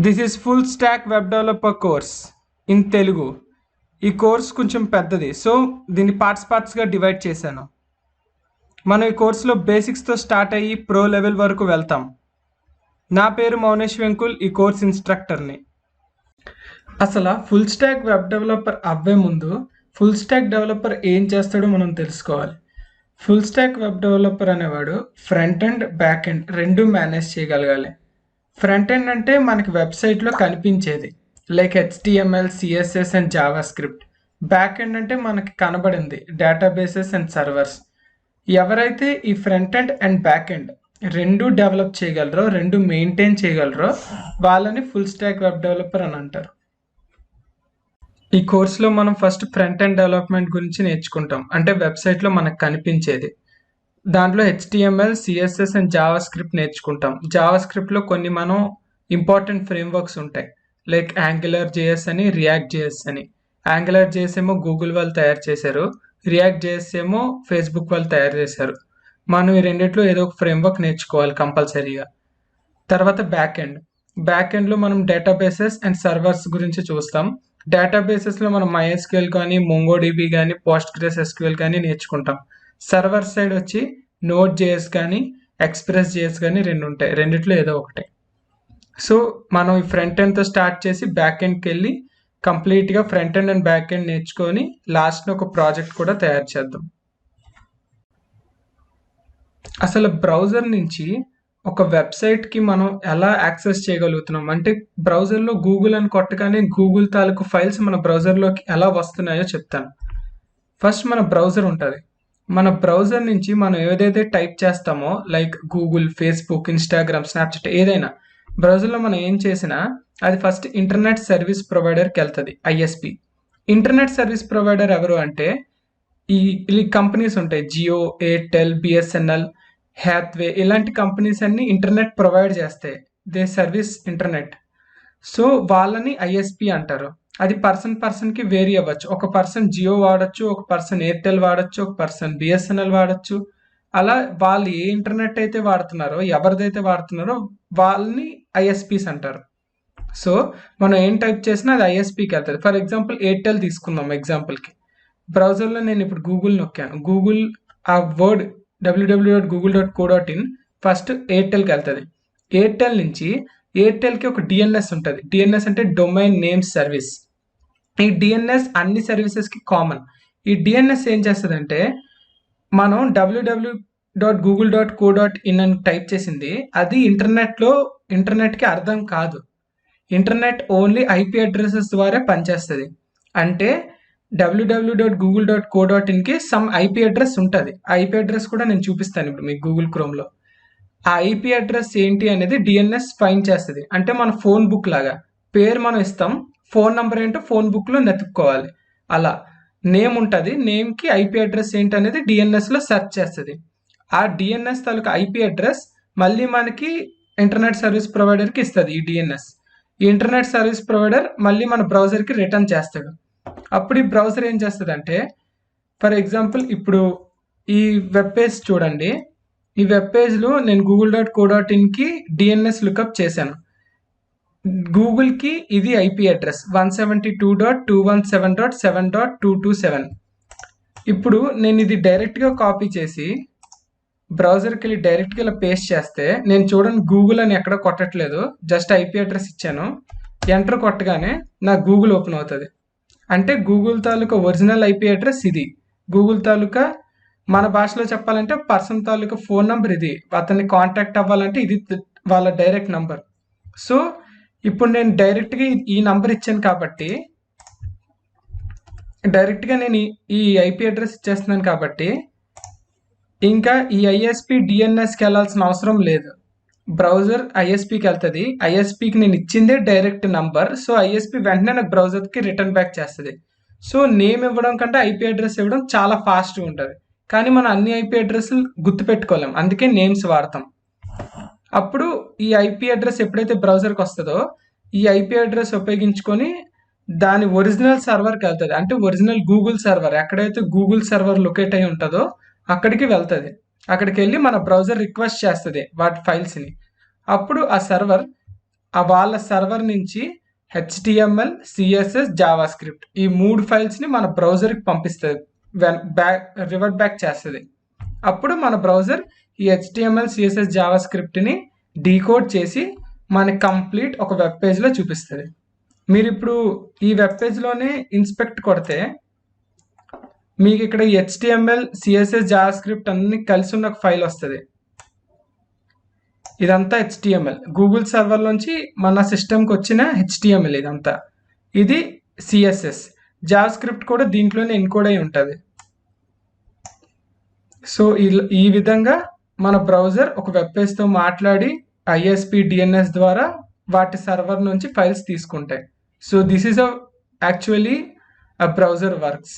This is full stock web developer course in Telugu. ఈ course కొంచెం పెద్దది, సో దీన్ని పార్ట్స్గా డివైడ్ చేశాను. మనం ఈ కోర్సులో బేసిక్స్తో స్టార్ట్ అయ్యి ప్రో లెవెల్ వరకు వెళ్తాం. నా పేరు మౌనేష్ వెంకుల్, ఈ కోర్స్ ఇన్స్ట్రక్టర్ని. అసలు ఫుల్ స్టాక్ వెబ్ డెవలపర్ అవ్వే ముందు ఫుల్ స్టాక్ డెవలపర్ ఏం చేస్తాడో మనం తెలుసుకోవాలి. ఫుల్ స్టాక్ వెబ్ డెవలపర్ అనేవాడు ఫ్రంట్ ఎండ్ బ్యాక్ ఎండ్ రెండు మేనేజ్ చేయగలగాలి. ఫ్రంట్ ఎండ్ అంటే మనకి వెబ్సైట్లో కనిపించేది, like HTML, CSS and Java script. Back end అంటే మనకి కనబడింది, డేటాబేసెస్ అండ్ సర్వర్స్. ఎవరైతే ఈ front end and back end రెండు డెవలప్ చేయగలరో, రెండు మెయింటైన్ చేయగలరో వాళ్ళని ఫుల్ స్టాక్ వెబ్ డెవలపర్ అని అంటారు. ఈ కోర్సులో మనం ఫస్ట్ ఫ్రంట్ ఎండ్ డెవలప్మెంట్ గురించి నేర్చుకుంటాం, అంటే వెబ్సైట్లో మనకు కనిపించేది. దాంట్లో HTML, CSS and Java script నేర్చుకుంటాం. జావా స్క్రిప్ట్లో కొన్ని మనం ఇంపార్టెంట్ ఫ్రేమ్వర్క్స్ ఉంటాయి, లైక్ యాంగులర్ JS అని, రియాక్ట్ JS అని. యాంగులర్ JS ఏమో గూగుల్ వాళ్ళు తయారు చేశారు, రియాక్ట్ JS ఏమో ఫేస్బుక్ వాళ్ళు తయారు చేశారు. మనం ఈ రెండిట్లో ఏదో ఒక ఫ్రేమ్వర్క్ నేర్చుకోవాలి కంపల్సరీగా. తర్వాత బ్యాక్ ఎండ్లో మనం డేటాబేసెస్ అండ్ సర్వర్స్ గురించి చూస్తాం. డేటాబేసెస్లో మనం MySQL కానీ, MongoDB కానీ, PostgreSQL కానీ నేర్చుకుంటాం. సర్వర్ సైడ్ వచ్చి Node.js కానీ, Express.js కానీ రెండు ఉంటాయి, రెండిట్లో ఏదో ఒకటి. సో మనం ఈ ఫ్రంట్ ఎండ్తో స్టార్ట్ చేసి బ్యాక్ ఎండ్కి వెళ్ళి కంప్లీట్గా front end and back end నేర్చుకొని లాస్ట్ని ఒక ప్రాజెక్ట్ కూడా తయారు చేద్దాం. అసలు బ్రౌజర్ నుంచి ఒక వెబ్సైట్కి మనం ఎలా యాక్సెస్ చేయగలుగుతున్నాం అంటే, బ్రౌజర్లో గూగుల్ అని కొట్టగానే గూగుల్ తాలూకు ఫైల్స్ మన బ్రౌజర్లోకి ఎలా వస్తున్నాయో చెప్తాను. ఫస్ట్ మన బ్రౌజర్ ఉంటుంది. మన బ్రౌజర్ నుంచి మనం ఏదైతే టైప్ చేస్తామో, like Google, Facebook, Instagram, Snapchat, ఏదైనా బ్రౌజర్లో మనం ఏం చేసినా అది ఫస్ట్ ఇంటర్నెట్ సర్వీస్ ప్రొవైడర్కి వెళ్తుంది, ISP. ఇంటర్నెట్ సర్వీస్ ప్రొవైడర్ ఎవరు అంటే ఈ కంపెనీస్ ఉంటాయి, జియో, ఎయిర్టెల్, BSNL, హ్యాత్వే, ఇలాంటి కంపెనీస్ అన్ని ఇంటర్నెట్ ప్రొవైడ్ చేస్తాయి. They service internet. సో వాళ్ళని ISP అంటారు. అది పర్సన్కి వేరీ అవ్వచ్చు. ఒక పర్సన్ జియో వాడచ్చు, ఒక పర్సన్ ఎయిర్టెల్ వాడచ్చు, ఒక పర్సన్ BSNL వాడచ్చు. అలా వాళ్ళు ఏ ఇంటర్నెట్ అయితే వాడుతున్నారో, ఎవరిదైతే వాడుతున్నారో వాళ్ళని ISPs అంటారు. సో మనం ఏం టైప్ చేసినా అది ISPకి వెళ్తుంది. ఫర్ ఎగ్జాంపుల్ ఎయిర్టెల్ తీసుకుందాం ఎగ్జాంపుల్కి. బ్రౌజర్లో నేను ఇప్పుడు గూగుల్ నొక్కాను, గూగుల్ ఆ వర్డ్ www.google.co.in ఫస్ట్ ఎయిర్టెల్కి వెళ్తుంది. ఎయిర్టెల్ నుంచి ఎయిర్టెల్కి ఒక DNS ఉంటుంది. DNS అంటే డొమైన్ నేమ్ సర్వీస్. ఈ DNS అన్ని సర్వీసెస్కి కామన్. ఈ DNS ఏం చేస్తుందంటే, మనం www.google.co.in అని టైప్ చేసింది అది ఇంటర్నెట్కి అర్థం కాదు. ఇంటర్నెట్ ఓన్లీ IP అడ్రసెస్ ద్వారా పనిచేస్తుంది. అంటే www.google.co.inకి సమ్ IP అడ్రస్ ఉంటుంది. IP అడ్రస్ కూడా నేను చూపిస్తాను ఇప్పుడు మీకు గూగుల్ క్రోమ్లో. ఆ IP అడ్రస్ ఏంటి అనేది DNS ఫైండ్ చేస్తుంది. అంటే మన ఫోన్ బుక్ లాగా పేరు మనం ఇస్తాం, ఫోన్ నెంబర్ ఏంటో ఫోన్ బుక్లో నెతుక్కోవాలి. అలా నేమ్ ఉంటుంది, నేమ్కి IP అడ్రస్ ఏంటి అనేది DNSలో సెర్చ్ చేస్తుంది. ఆ DNS తాలూకు IP అడ్రస్ మళ్ళీ మనకి ఇంటర్నెట్ సర్వీస్ ప్రొవైడర్కి ఇస్తుంది. ఈ DNS ఈ ఇంటర్నెట్ సర్వీస్ ప్రొవైడర్ మళ్ళీ మన బ్రౌజర్కి రిటర్న్ చేస్తాడు. అప్పుడు ఈ బ్రౌజర్ ఏం చేస్తుంది, ఫర్ ఎగ్జాంపుల్ ఇప్పుడు ఈ వెబ్ పేజ్ చూడండి. ఈ వెబ్ పేజ్లో నేను google.co.inకి DNS లుకప్ చేశాను. గూగుల్కి ఇది IP అడ్రస్ 172.217.7.227. ఇప్పుడు నేను ఇది డైరెక్ట్గా కాపీ చేసి బ్రౌజర్కి వెళ్ళి డైరెక్ట్గా ఇలా పేస్ట్ చేస్తే, నేను చూడండి గూగుల్ అని ఎక్కడ కొట్టట్లేదు, జస్ట్ IP అడ్రస్ ఇచ్చాను. ఎంటర్ కొట్టగానే నాకు గూగుల్ ఓపెన్ అవుతుంది. అంటే గూగుల్ తాలూకా ఒరిజినల్ IP అడ్రస్ ఇది. గూగుల్ తాలూకా మన భాషలో చెప్పాలంటే పర్సన్ తాలూకా ఫోన్ నెంబర్ ఇది. అతన్ని కాంటాక్ట్ అవ్వాలంటే ఇది వాళ్ళ డైరెక్ట్ నంబర్. సో ఇప్పుడు నేను డైరెక్ట్గా ఈ నంబర్ ఇచ్చాను కాబట్టి, డైరెక్ట్గా నేను ఈ IP అడ్రస్ ఇచ్చేస్తున్నాను కాబట్టి ఇంకా ఈ ISP DNSకి వెళ్ళాల్సిన అవసరం లేదు. బ్రౌజర్ ISPకి వెళ్తుంది. ISPకి నేను ఇచ్చిందే డైరెక్ట్ నంబర్. సో ISP వెంటనే నాకు బ్రౌజర్కి రిటర్న్ బ్యాక్ చేస్తుంది. సో నేమ్ ఇవ్వడం కంటే IP అడ్రస్ ఇవ్వడం చాలా ఫాస్ట్గా ఉంటుంది. కానీ మనం అన్ని IP అడ్రస్లు గుర్తుపెట్టుకోలేం, అందుకే నేమ్స్ వాడతాం. అప్పుడు ఈ IP అడ్రస్ ఎప్పుడైతే బ్రౌజర్కి వస్తుందో, ఈ IP అడ్రస్ ఉపయోగించుకొని దాని ఒరిజినల్ సర్వర్కి వెళ్తుంది. అంటే ఒరిజినల్ గూగుల్ సర్వర్, ఎక్కడైతే గూగుల్ సర్వర్ లొకేట్ అయి ఉంటుందో అక్కడికి వెళ్తుంది. అక్కడికి వెళ్ళి మన బ్రౌజర్ రిక్వెస్ట్ చేస్తుంది వాటి ఫైల్స్ని. అప్పుడు ఆ సర్వర్ వాళ్ళ సర్వర్ నుంచి HTML, CSS, జావా స్క్రిప్ట్ ఈ 3 ఫైల్స్ని మన బ్రౌజర్కి పంపిస్తుంది, రివర్ట్ బ్యాక్ చేస్తుంది. అప్పుడు మన బ్రౌజర్ ఈ HTML, CSS, జావా స్క్రిప్ట్ని డీకోడ్ చేసి మనకి కంప్లీట్ ఒక వెబ్ పేజ్లో చూపిస్తుంది. మీరు ఇప్పుడు ఈ వెబ్ పేజ్లోనే ఇన్స్పెక్ట్ కొడితే మీకు ఇక్కడ HTML, CSS, జావా స్క్రిప్ట్ అన్ని కలిసి ఉన్న ఒక ఫైల్ వస్తుంది. ఇదంతా HTML, గూగుల్ సర్వర్ నుంచి మన సిస్టమ్కి వచ్చిన HTML ఇదంతా. ఇది CSS, జావా స్క్రిప్ట్ కూడా దీంట్లోనే ఎన్కోడ్ అయి ఉంటుంది. సో ఈ విధంగా మన బ్రౌజర్ ఒక వెబ్ పేజ్తో మాట్లాడి ISP, DNS ద్వారా వాటి సర్వర్ నుంచి ఫైల్స్ తీసుకుంటాయి. So this is actually a browser works.